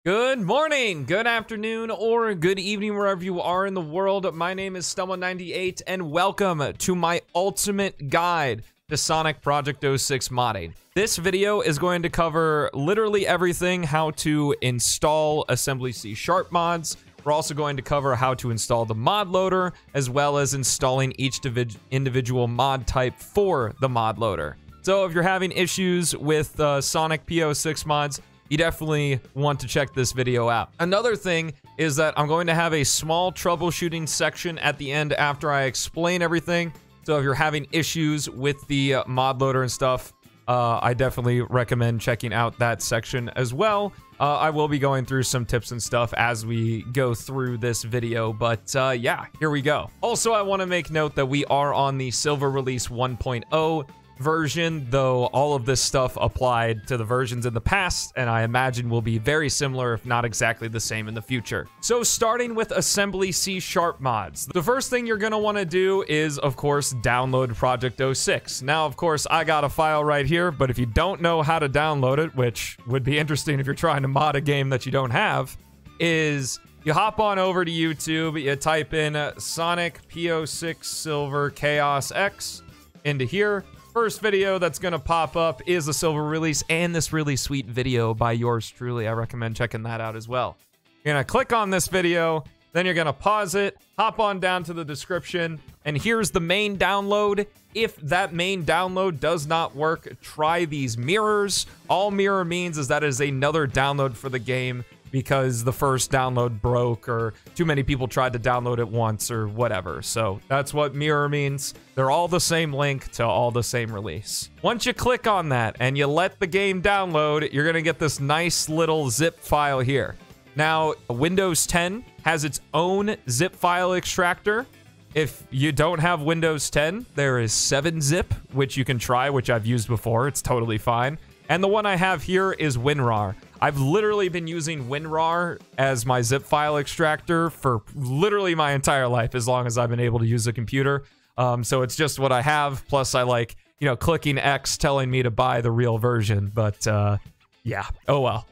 Good morning, good afternoon, or good evening wherever you are in the world. My name is Stumble98 and welcome to my ultimate guide to Sonic P06 modding. This video is going to cover literally everything, how to install Assembly-CSharp mods. We're also going to cover how to install the mod loader, as well as installing each individual mod type for the mod loader. So if you're having issues with Sonic P06 mods, you definitely want to check this video out. Another thing is that I'm going to have a small troubleshooting section at the end after I explain everything. So if you're having issues with the mod loader and stuff, I definitely recommend checking out that section as well. I will be going through some tips and stuff as we go through this video, but yeah, here we go. Also, I want to make note that we are on the Silver Release 1.0 version, though all of this stuff applied to the versions in the past, and I imagine will be very similar, if not exactly the same in the future. So starting with Assembly-CSharp mods, the first thing you're going to want to do is, of course, download P06. Now, of course, I got a file right here, but if you don't know how to download it, which would be interesting if you're trying to mod a game that you don't have, is you hop on over to YouTube, you type in Sonic P06 Silver ChaosX into here. First video that's gonna pop up is a silver release and this really sweet video by yours truly. I recommend checking that out as well. You're gonna click on this video, then you're gonna pause it, hop on down to the description, and here's the main download. If that main download does not work, try these mirrors. All mirror means is that is another download for the game because the first download broke or too many people tried to download it once or whatever. So that's what mirror means. They're all the same link to all the same release. Once you click on that and you let the game download, you're gonna get this nice little zip file here. Now, Windows 10 has its own zip file extractor. If you don't have Windows 10, there is 7-zip, which you can try, which I've used before. It's totally fine. And the one I have here is WinRAR. I've literally been using WinRAR as my zip file extractor for literally my entire life, as long as I've been able to use a computer. So it's just what I have. Plus, I like, you know, clicking X telling me to buy the real version. But yeah, oh well.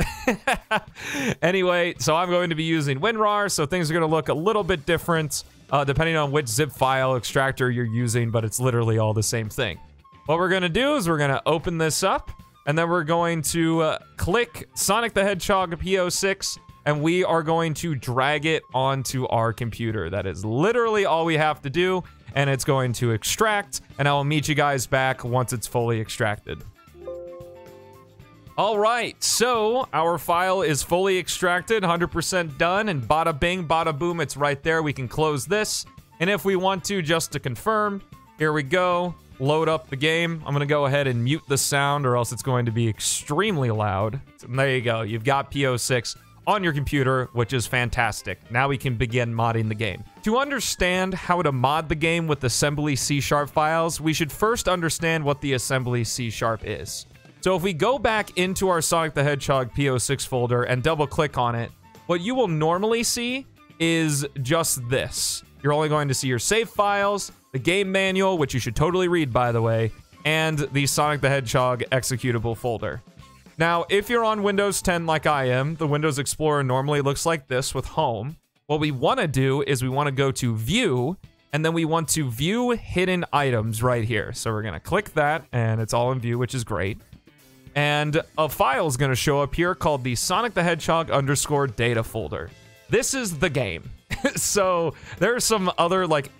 Anyway, so I'm going to be using WinRAR, so things are going to look a little bit different depending on which zip file extractor you're using, but it's literally all the same thing. What we're going to do is we're going to open this up. And then we're going to click Sonic the Hedgehog P06, and we are going to drag it onto our computer. That is literally all we have to do, and it's going to extract, and I will meet you guys back once it's fully extracted. All right, so our file is fully extracted, 100% done, and bada bing, bada boom, it's right there. We can close this, and if we want to, just to confirm, here we go. Load up the game. I'm gonna go ahead and mute the sound or else it's going to be extremely loud. So there you go. You've got P06 on your computer, which is fantastic. Now we can begin modding the game. To understand how to mod the game with Assembly-CSharp files, we should first understand what the Assembly-CSharp is. So if we go back into our Sonic the Hedgehog P06 folder and double click on it, what you will normally see is just this. You're only going to see your save files, the game manual, which you should totally read, by the way, and the Sonic the Hedgehog executable folder. Now, if you're on Windows 10 like I am, the Windows Explorer normally looks like this with Home. What we want to do is we want to go to View, and then we want to view hidden items right here. So we're going to click that, and it's all in view, which is great. And a file is going to show up here called the Sonic the Hedgehog _ data folder. This is the game. So there's some other like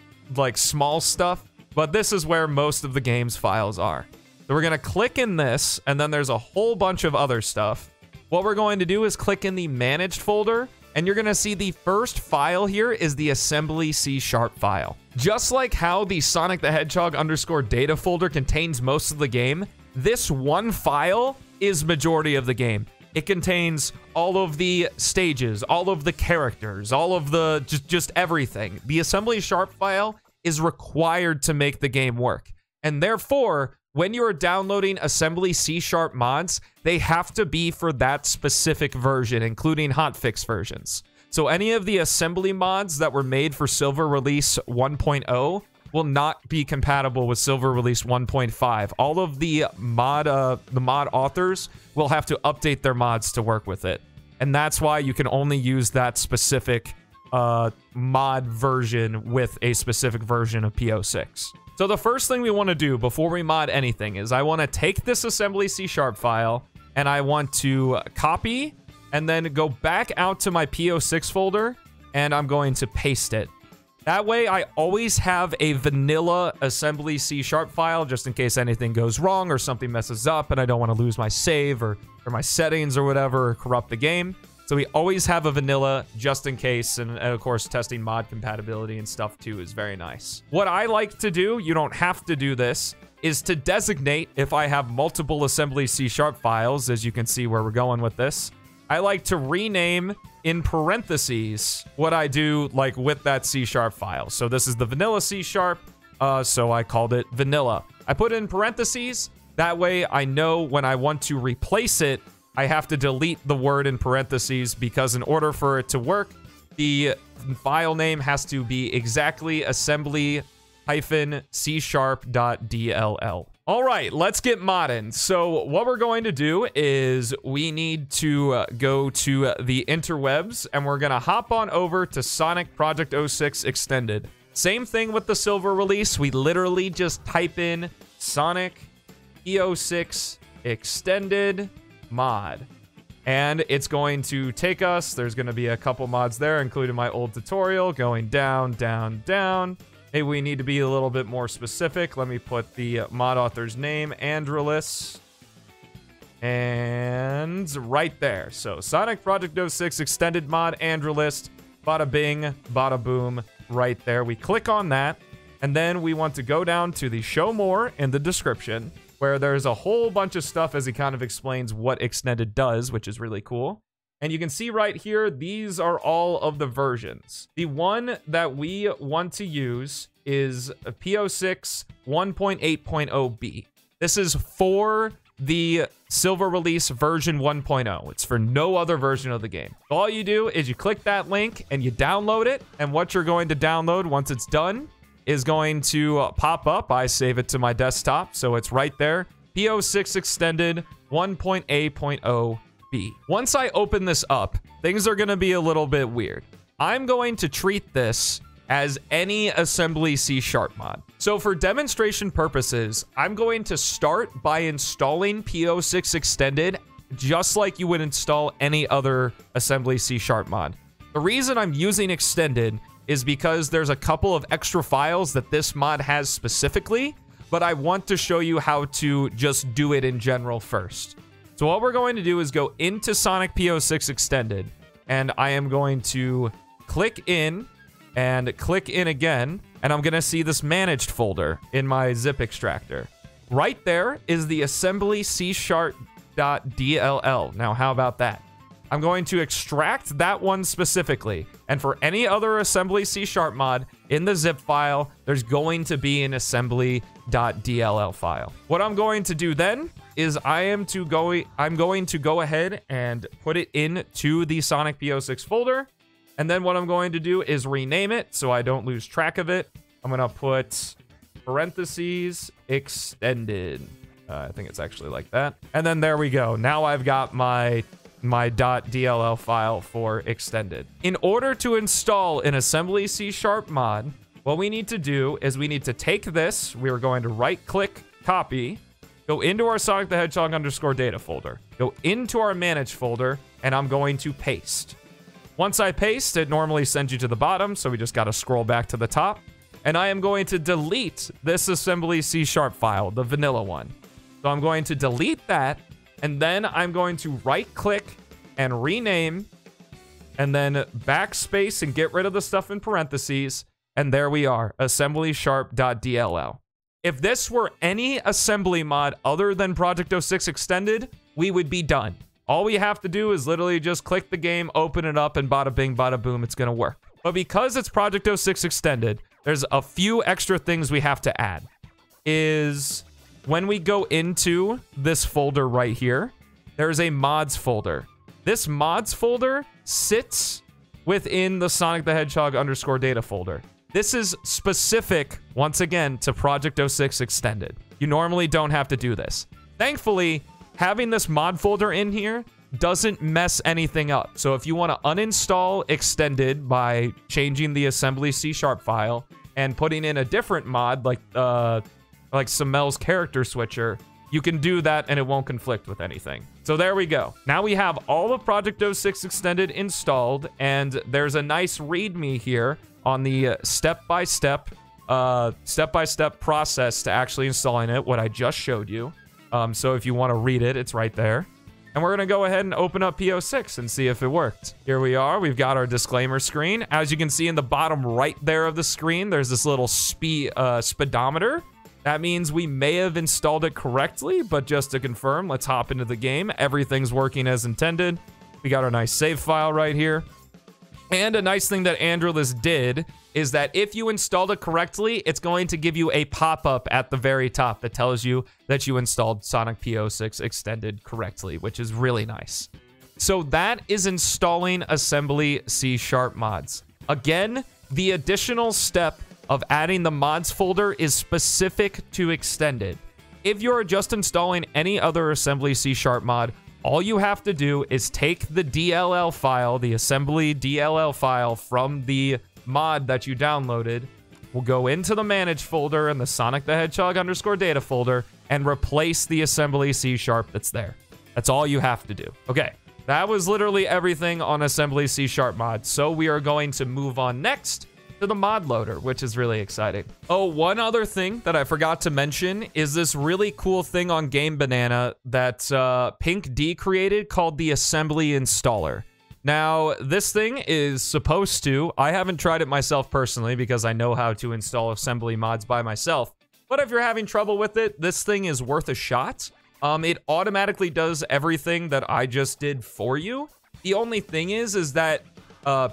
small stuff, but this is where most of the game's files are. So we're gonna click in this, and then there's a whole bunch of other stuff. What we're going to do is click in the managed folder, and you're gonna see the first file here is the Assembly-CSharp file. Just like how the Sonic the Hedgehog _ data folder contains most of the game, this one file is majority of the game. It contains all of the stages, all of the characters, all of the just everything. The Assembly-CSharp file is required to make the game work. And therefore, when you're downloading Assembly-CSharp mods, they have to be for that specific version, including hotfix versions. So any of the assembly mods that were made for Silver Release 1.0 will not be compatible with Silver Release 1.5. All of the mod authors will have to update their mods to work with it. and that's why you can only use that specific mod version with a specific version of P06. So the first thing we want to do before we mod anything is I want to take this Assembly-C# file and I want to copy and then go back out to my P06 folder and I'm going to paste it. That way I always have a vanilla Assembly-C# file just in case anything goes wrong or something messes up and I don't want to lose my save or my settings or whatever, or corrupt the game. So we always have a vanilla just in case, and of course testing mod compatibility and stuff too is very nice. What I like to do, you don't have to do this, is to designate if I have multiple Assembly-C# files, as you can see where we're going with this. I like to rename in parentheses what I do like with that C# file. So this is the vanilla C#, so I called it vanilla. I put it in parentheses, that way I know when I want to replace it, I have to delete the word in parentheses because in order for it to work, the file name has to be exactly assembly-c#.dll. All right, let's get modding. So what we're going to do is we need to go to the interwebs and we're going to hop on over to Sonic Project 06 Extended. Same thing with the silver release. We literally just type in Sonic P06 Extended mod and it's going to take us, there's going to be a couple mods there including my old tutorial going down. Maybe we need to be a little bit more specific. Let me put the mod author's name, Andrelus, and right there. So Sonic Project 06 Extended mod, Andrelus, bada bing, bada boom, right there. We click on that and then we want to go down to the show more in the description, where there's a whole bunch of stuff as he kind of explains what Extended does, which is really cool. And you can see right here, these are all of the versions. The one that we want to use is a P06 1.8.0b. This is for the silver release version 1.0. It's for no other version of the game. All you do is you click that link and you download it. And what you're going to download once it's done is going to pop up. I save it to my desktop, so it's right there. P06 Extended 1.8.0b. Once I open this up, things are going to be a little bit weird. I'm going to treat this as any Assembly-C# mod. So for demonstration purposes, I'm going to start by installing P06 Extended just like you would install any other Assembly-C# mod. The reason I'm using Extended is because there's a couple of extra files that this mod has specifically, but I want to show you how to just do it in general first. So what we're going to do is go into Sonic P06 Extended, and I am going to click in and click in again, and I'm going to see this managed folder in my zip extractor. Right there is the assembly-c#.dll. Now, how about that? I'm going to extract that one specifically. And for any other Assembly-C# mod in the zip file, there's going to be an assembly.dll file. What I'm going to do then is I'm going to go ahead and put it into the Sonic P06 folder. And then what I'm going to do is rename it so I don't lose track of it. I'm going to put parentheses extended. I think it's actually like that. And then there we go. Now I've got my .dll file for Extended. In order to install an Assembly-C# mod, what we need to do is we need to take this. We are going to right-click, copy, go into our Sonic the Hedgehog _data folder, go into our manage folder, and I'm going to paste. Once I paste, it normally sends you to the bottom, so we just got to scroll back to the top. And I am going to delete this Assembly-C# file, the vanilla one. So I'm going to delete that, and then I'm going to right-click and rename, and then backspace and get rid of the stuff in parentheses, and there we are, assembly-sharp.dll. If this were any assembly mod other than Project 06 Extended, we would be done. All we have to do is literally just click the game, open it up, and bada bing, bada boom, it's gonna work. But because it's Project 06 Extended, there's a few extra things we have to add. Is when we go into this folder right here, there's a mods folder. This mods folder sits within the Sonic the Hedgehog _data folder. This is specific, once again, to Project 06 Extended. You normally don't have to do this. Thankfully, having this mod folder in here doesn't mess anything up. So if you want to uninstall extended by changing the Assembly-C# file and putting in a different mod like Samel's character switcher, you can do that and it won't conflict with anything. So there we go. Now we have all of Project 06 Extended installed, and there's a nice README here on the step-by-step process to actually installing it, what I just showed you. So if you want to read it, it's right there. And we're going to go ahead and open up P06 and see if it worked. Here we are. We've got our disclaimer screen. As you can see in the bottom right there of the screen, there's this little speedometer. That means we may have installed it correctly, but just to confirm, let's hop into the game. Everything's working as intended. We got our nice save file right here. And a nice thing that Andrelus did is that if you installed it correctly, it's going to give you a pop-up at the very top that tells you that you installed Sonic P06 Extended correctly, which is really nice. So that is installing Assembly-C# mods. Again, the additional step of adding the mods folder is specific to Extended. If you're just installing any other Assembly-C# mod, all you have to do is take the DLL file, the assembly DLL file from the mod that you downloaded. We'll go into the manage folder in the Sonic the Hedgehog _data folder and replace the Assembly-C# that's there. That's all you have to do. Okay, that was literally everything on Assembly-C# mod. So we are going to move on next to the Modloader, which is really exciting. Oh, one other thing that I forgot to mention is this really cool thing on Game Banana that Pink D created called the Assembly Installer. Now, this thing is supposed to, I haven't tried it myself personally because I know how to install assembly mods by myself, but if you're having trouble with it, this thing is worth a shot. It automatically does everything that I just did for you. The only thing is that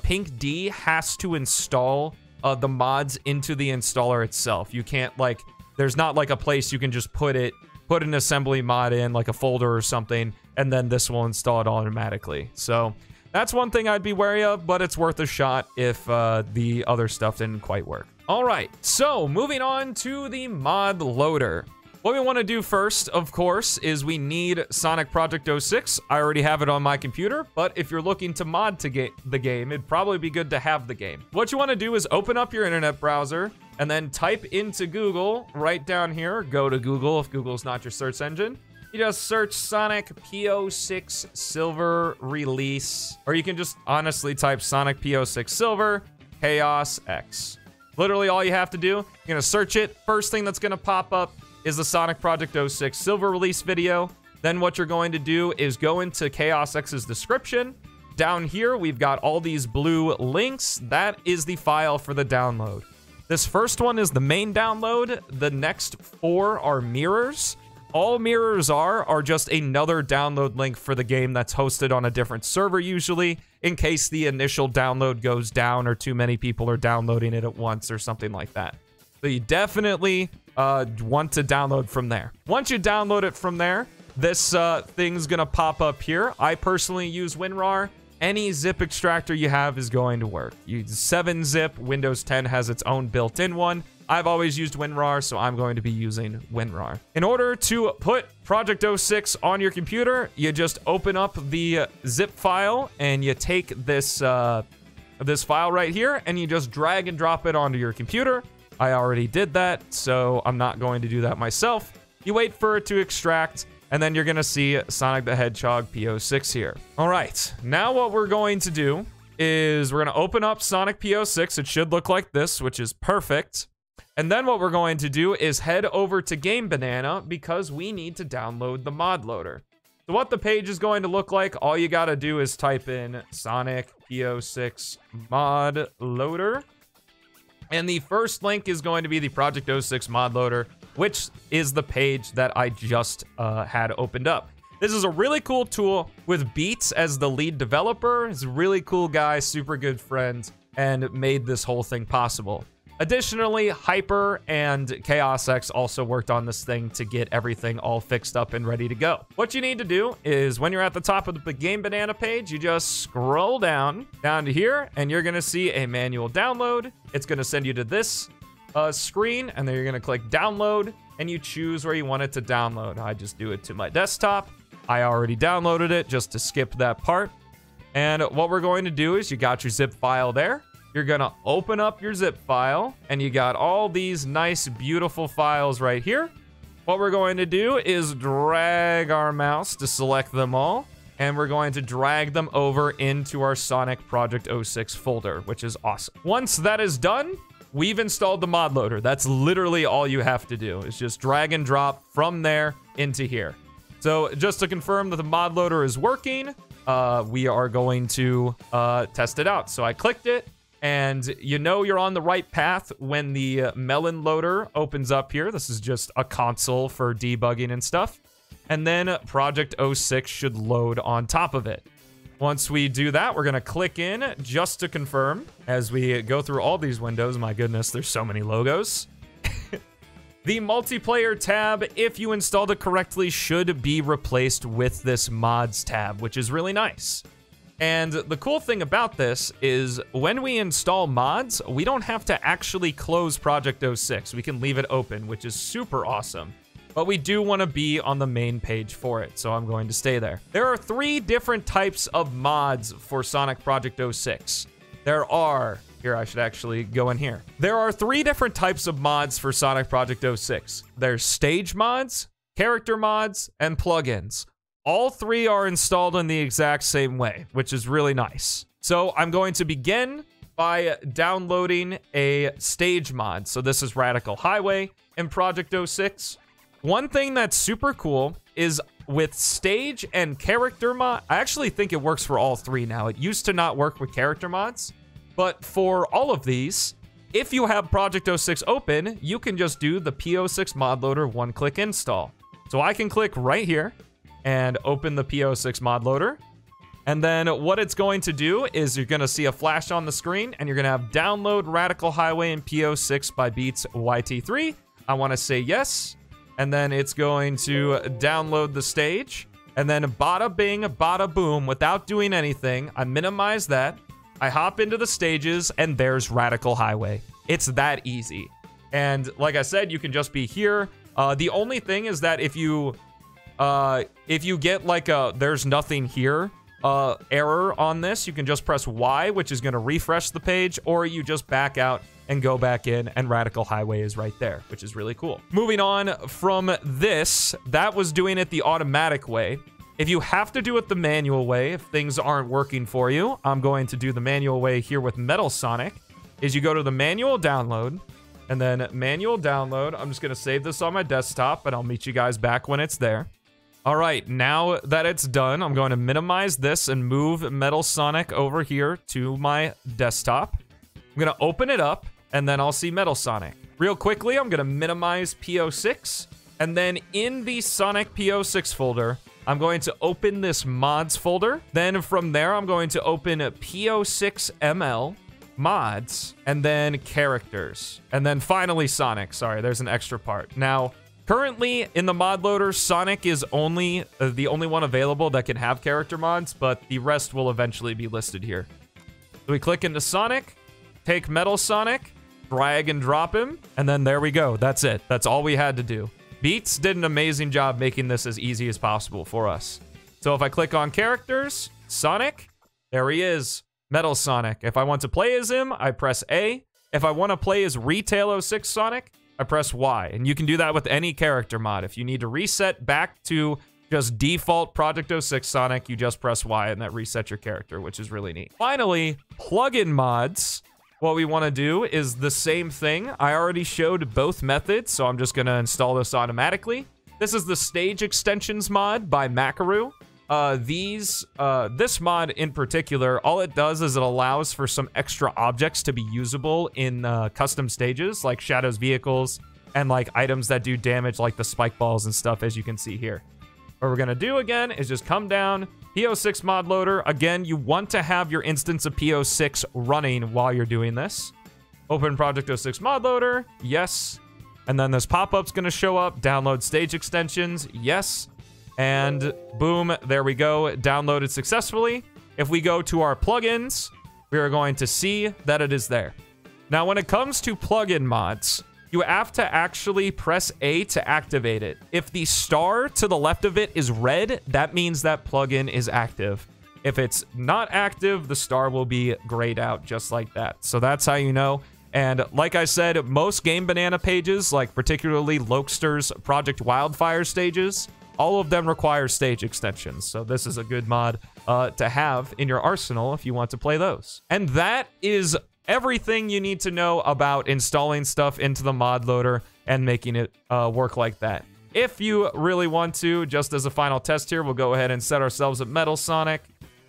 Pink D has to install the mods into the installer itself. You can't, like, there's not like a place you can just put an assembly mod in, like a folder or something, and then this will install it automatically. So that's one thing I'd be wary of, but it's worth a shot if the other stuff didn't quite work. All right, so moving on to the Modloader. What we want to do first, of course, is we need Sonic Project 06. I already have it on my computer, but if you're looking to mod to the game, it'd probably be good to have the game. What you want to do is open up your internet browser and then type into Google right down here. Go to Google if Google's not your search engine. You just search Sonic P06 Silver Release, or you can just honestly type Sonic P06 Silver ChaosX. Literally all you have to do, you're gonna search it. First thing that's gonna pop up is the Sonic Project 06 Silver Release video. Then what you're going to do is go into ChaosX's description. Down here, we've got all these blue links. That is the file for the download. This first one is the main download. The next 4 are mirrors. All mirrors are just another download link for the game that's hosted on a different server usually, in case the initial download goes down or too many people are downloading it at once or something like that. So you definitely want to download from there. Once you download it from there, this thing's gonna pop up here. I personally use WinRAR. Any zip extractor you have is going to work. Use 7-zip. Windows 10 has its own built-in one. I've always used WinRAR, so I'm going to be using WinRAR. In order to put Project 06 on your computer, you just open up the zip file and you take this this file right here and you just drag and drop it onto your computer. I already did that, so I'm not going to do that myself. You wait for it to extract, and then you're gonna see Sonic the Hedgehog P06 here. All right, now what we're going to do is we're gonna open up Sonic P06. It should look like this, which is perfect. And then what we're going to do is head over to Game Banana because we need to download the Modloader. So what the page is going to look like, all you gotta do is type in Sonic P06 Modloader. And the first link is going to be the Project 06 Modloader, which is the page that I just had opened up. This is a really cool tool with BeatZ as the lead developer. He's a really cool guy, super good friend, and made this whole thing possible. Additionally, Hyper and ChaosX also worked on this thing to get everything all fixed up and ready to go. What you need to do is when you're at the top of the Game Banana page, you just scroll down to here, and you're gonna see a manual download. It's gonna send you to this screen, and then you're gonna click download, and you choose where you want it to download. I just do it to my desktop. I already downloaded it just to skip that part. And what we're going to do is you got your zip file there. You're going to open up your zip file, and you got all these nice, beautiful files right here. What we're going to do is drag our mouse to select them all, and we're going to drag them over into our Sonic Project 06 folder, which is awesome. Once that is done, we've installed the mod loader. That's literally all you have to do, is just drag and drop from there into here. So just to confirm that the mod loader is working, we are going to test it out. So I clicked it, and you know you're on the right path when the melon loader opens up here. This is just a console for debugging and stuff. And then Project 06 should load on top of it. Once we do that, we're going to click in just to confirm as we go through all these windows. My goodness, there's so many logos. The multiplayer tab, if you installed it correctly, should be replaced with this mods tab, which is really nice. And the cool thing about this is when we install mods, we don't have to actually close Project 06. We can leave it open, which is super awesome. But we do want to be on the main page for it, so I'm going to stay there. There are 3 different types of mods for Sonic Project 06. There are... Here, I should actually go in here. There are 3 different types of mods for Sonic Project 06. There's stage mods, character mods, and plugins. All 3 are installed in the exact same way, which is really nice. So I'm going to begin by downloading a stage mod. So this is Radical Highway in Project 06. One thing that's super cool is with stage and character mod, I actually think it works for all 3 now. It used to not work with character mods. But for all of these, if you have Project 06 open, you can just do the P06 Modloader one-click install. So I can click right here and open the P06 Modloader. And then what it's going to do is you're going to see a flash on the screen, and you're going to have download Radical Highway and P06 by BeatZ YT3. I want to say yes. And then it's going to download the stage. And then bada bing, bada boom, without doing anything, I minimize that. I hop into the stages, and there's Radical Highway. It's that easy. And like I said, you can just be here. The only thing is that if you get like a there's nothing here error on this, you can just press Y, which is going to refresh the page, or you just back out and go back in, and Radical Highway is right there, which is really cool. Moving on from this, that was doing it the automatic way. If you have to do it the manual way, if things aren't working for you, I'm going to do the manual way here with Metal Sonic, is you go to the manual download, and then manual download. I'm just going to save this on my desktop, and I'll meet you guys back when it's there. All right, now that it's done, I'm going to minimize this and move Metal Sonic over here to my desktop. I'm going to open it up, and then I'll see Metal Sonic. Real quickly, I'm going to minimize P06, and then in the Sonic P06 folder, I'm going to open this mods folder. Then from there, I'm going to open P06 ML, mods, and then characters. And then finally Sonic. Sorry, there's an extra part. Now, currently in the mod loader, Sonic is only the only one available that can have character mods, but the rest will eventually be listed here. So we click into Sonic, take Metal Sonic, drag and drop him, and then there we go. That's it. That's all we had to do. BeatZ did an amazing job making this as easy as possible for us. So if I click on characters, Sonic, there he is, Metal Sonic. If I want to play as him, I press A. If I want to play as Retail 06 Sonic, I press Y. And you can do that with any character mod. If you need to reset back to just default Project 06 Sonic, you just press Y and that resets your character, which is really neat. Finally, plugin mods. What we want to do is the same thing. I already showed both methods, so I'm just going to install this automatically. This is the Stage Extensions mod by Makarew. This mod in particular, all it does is it allows for some extra objects to be usable in custom stages, like Shadow's vehicles and like items that do damage, like the spike balls and stuff, as you can see here. What we're going to do again is just come down, P06 Modloader. Again, you want to have your instance of P06 running while you're doing this. Open Project 06 Modloader, yes. And then this pop-up's going to show up. Download stage extensions, yes. And boom, there we go. Downloaded successfully. If we go to our plugins, we are going to see that it is there. Now, when it comes to plugin mods, you have to actually press A to activate it. If the star to the left of it is red, that means that plugin is active. If it's not active, the star will be grayed out just like that. So that's how you know. And like I said, most Game Banana pages, like particularly Lokester's Project Wildfire stages, all of them require stage extensions. So this is a good mod to have in your arsenal if you want to play those. And that is everything you need to know about installing stuff into the mod loader and making it work like that. If you really want to, just as a final test here, we'll go ahead and set ourselves at Metal Sonic,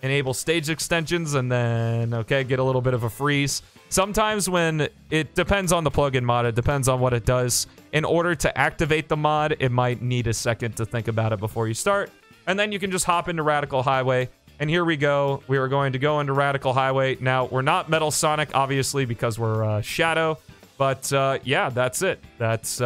enable stage extensions, and then, okay, get a little bit of a freeze. Sometimes when it depends on the plugin mod, it depends on what it does. In order to activate the mod, it might need a second to think about it before you start. And then you can just hop into Radical Highway. And here we go. We are going to go into Radical Highway. Now, we're not Metal Sonic, obviously, because we're Shadow. But yeah, that's it. That's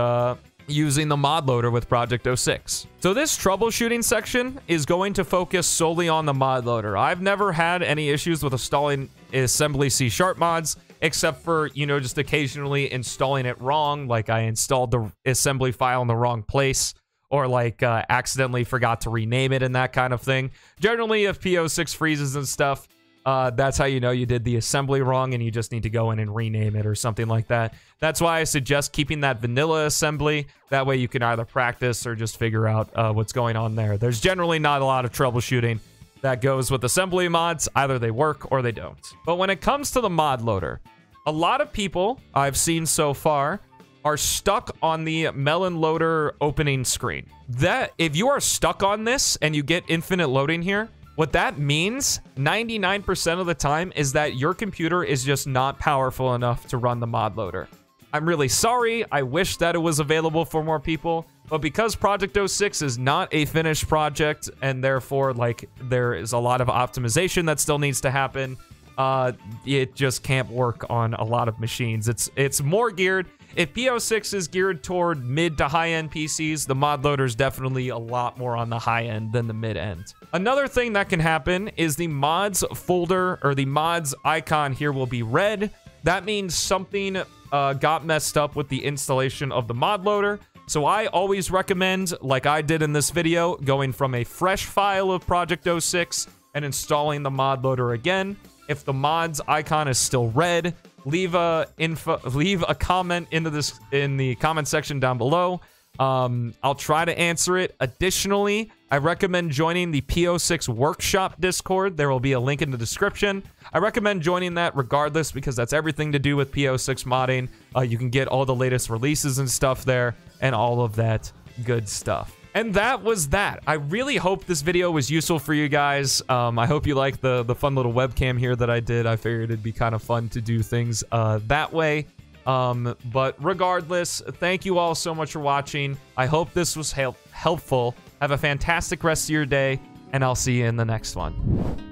using the mod loader with Project 06. So this troubleshooting section is going to focus solely on the mod loader. I've never had any issues with installing Assembly-CSharp mods, except for, you know, just occasionally installing it wrong, like I installed the assembly file in the wrong place, or like accidentally forgot to rename it and that kind of thing. Generally, if P06 freezes and stuff, that's how you know you did the assembly wrong and you just need to go in and rename it or something like that. That's why I suggest keeping that vanilla assembly. That way you can either practice or just figure out what's going on there. There's generally not a lot of troubleshooting that goes with assembly mods. Either they work or they don't. But when it comes to the mod loader, a lot of people I've seen so far are stuck on the melon loader opening screen. That if you are stuck on this and you get infinite loading here, what that means 99% of the time is that your computer is just not powerful enough to run the mod loader. I'm really sorry. I wish that it was available for more people, but because Project 06 is not a finished project and therefore like there is a lot of optimization that still needs to happen, it just can't work on a lot of machines. It's more geared. If P06 is geared toward mid to high-end PCs, the mod loader is definitely a lot more on the high end than the mid end. Another thing that can happen is the mods folder or the mods icon here will be red. That means something got messed up with the installation of the mod loader. So I always recommend, like I did in this video, going from a fresh file of Project 06 and installing the mod loader again. If the mods icon is still red, leave a comment in the comment section down below. I'll try to answer it. Additionally, I recommend joining the P06 Workshop Discord. There will be a link in the description. I recommend joining that regardless because that's everything to do with P06 modding. You can get all the latest releases and stuff there and all of that good stuff. And that was that. I really hope this video was useful for you guys. I hope you like the fun little webcam here that I did. I figured it'd be kind of fun to do things that way. But regardless, thank you all so much for watching. I hope this was helpful. Have a fantastic rest of your day, and I'll see you in the next one.